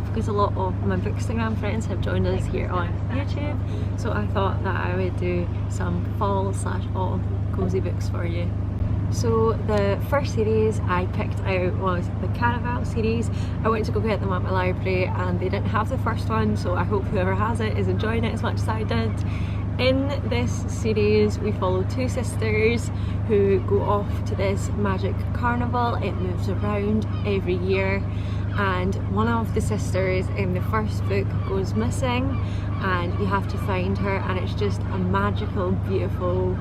because a lot of my bookstagram friends have joined us here on YouTube, so I thought that I would do some fall/autumn cozy books for you. So the first series I picked out was the Carnival series. I went to go get them at my library and they didn't have the first one, so I hope whoever has it is enjoying it as much as I did. In this series we follow two sisters who go off to this magic carnival. It moves around every year, and one of the sisters in the first book goes missing and you have to find her, and it's just a magical, beautiful.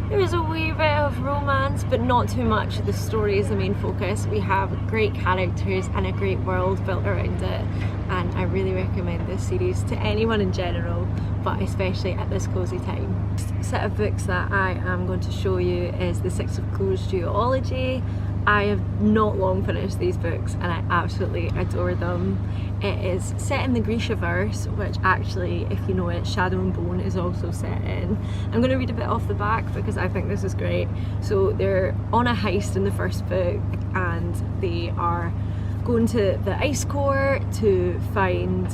There's a wee bit of romance, but not too much. The story is the main focus. We have great characters and a great world built around it, and I really recommend this series to anyone in general, but especially at this cozy time. The set of books that I am going to show you is the Six of Crows duology. I have not long finished these books and I absolutely adore them. It is set in the Grishaverse, which actually, if you know it, Shadow and Bone is also set in. I'm going to read a bit off the back because I think this is great. So they're on a heist in the first book and they are going to the ice core to find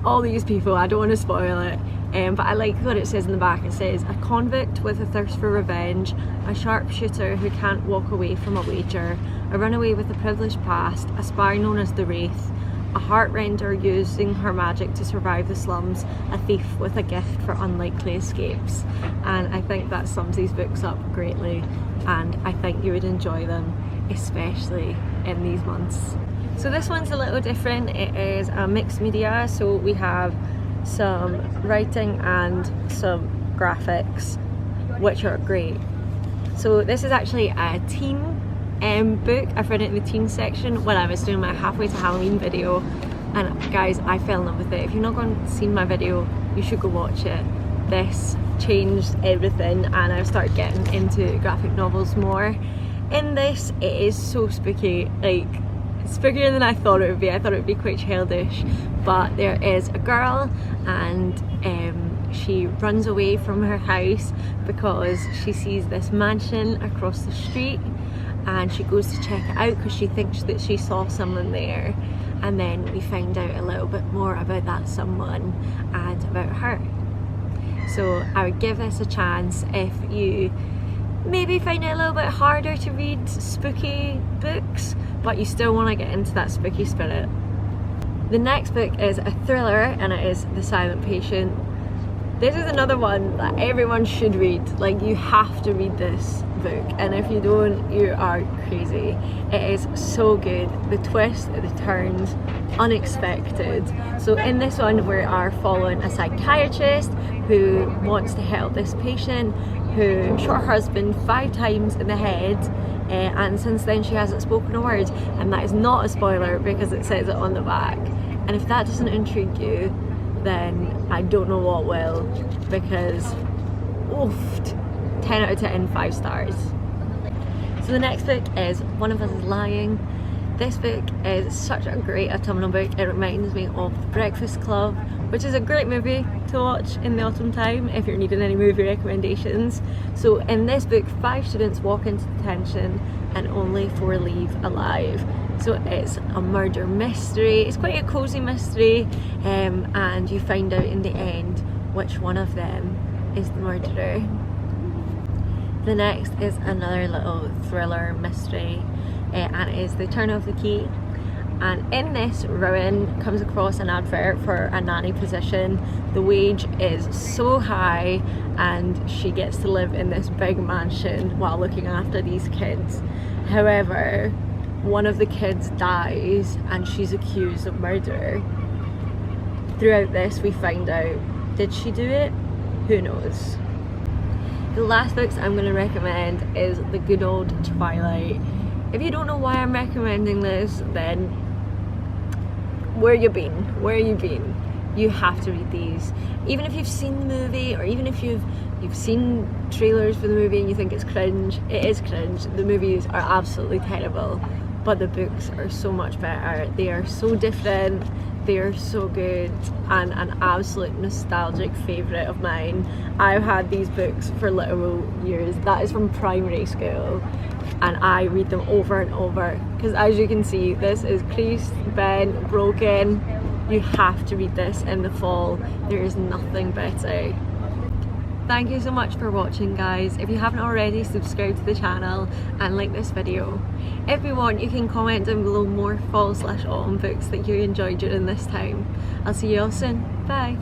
all these people. I don't want to spoil it. But I like what it says in the back. It says, a convict with a thirst for revenge, a sharpshooter who can't walk away from a wager, a runaway with a privileged past, a spy known as the Wraith, a heartrender using her magic to survive the slums, a thief with a gift for unlikely escapes. And I think that sums these books up greatly, and I think you would enjoy them, especially in these months. So this one's a little different. It is a mixed media, so we have some writing and some graphics, which are great. So this is actually a teen book. I've read it in the teen section when I was doing my halfway to Halloween video, and guys, I fell in love with it. If you've not gone seen my video, you should go watch it. This changed everything and I've started getting into graphic novels more. In this, it is so spooky, like spookier than I thought it would be. I thought it would be quite childish, but there is a girl and she runs away from her house because she sees this mansion across the street, and she goes to check it out because she thinks that she saw someone there, and then we find out a little bit more about that someone and about her. So I would give this a chance if you maybe find it a little bit harder to read spooky books, but you still want to get into that spooky spirit. The next book is a thriller, and it is The Silent Patient. This is another one that everyone should read. Like, you have to read this book, and if you don't, you are crazy. It is so good. The twists, the turns, unexpected. So in this one we are following a psychiatrist who wants to help this patient who shot her husband 5 times in the head, and since then she hasn't spoken a word, and that is not a spoiler because it says it on the back. And if that doesn't intrigue you, then I don't know what will, because oof, 10 out of 10, 5 stars. So the next book is One of Us is Lying. This book is such a great autumnal book. It reminds me of The Breakfast Club, which is a great movie to watch in the autumn time if you're needing any movie recommendations. So in this book, 5 students walk into detention and only 4 leave alive. So it's a murder mystery. It's quite a cozy mystery, and you find out in the end which one of them is the murderer. The next is another little thriller mystery, and it is The Turn of the Key. And in this, Rowan comes across an advert for a nanny position. The wage is so high and she gets to live in this big mansion while looking after these kids. However, one of the kids dies and she's accused of murder. Throughout this we find out, did she do it? Who knows? The last books I'm going to recommend is the good old Twilight. If you don't know why I'm recommending this, then where you been? Where you been? You have to read these. Even if you've seen the movie, or even if you've seen trailers for the movie and you think it's cringe, it is cringe. The movies are absolutely terrible, but the books are so much better. They are so different, they are so good, and an absolute nostalgic favourite of mine. I've had these books for literal years. That is from primary school. and I read them over and over because, as you can see, this is creased, bent, broken. You have to read this in the fall. There is nothing better. Thank you so much for watching, guys. If you haven't already, subscribe to the channel and like this video. If you want, you can comment down below more fall/autumn books that you enjoyed during this time. I'll see you all soon. Bye.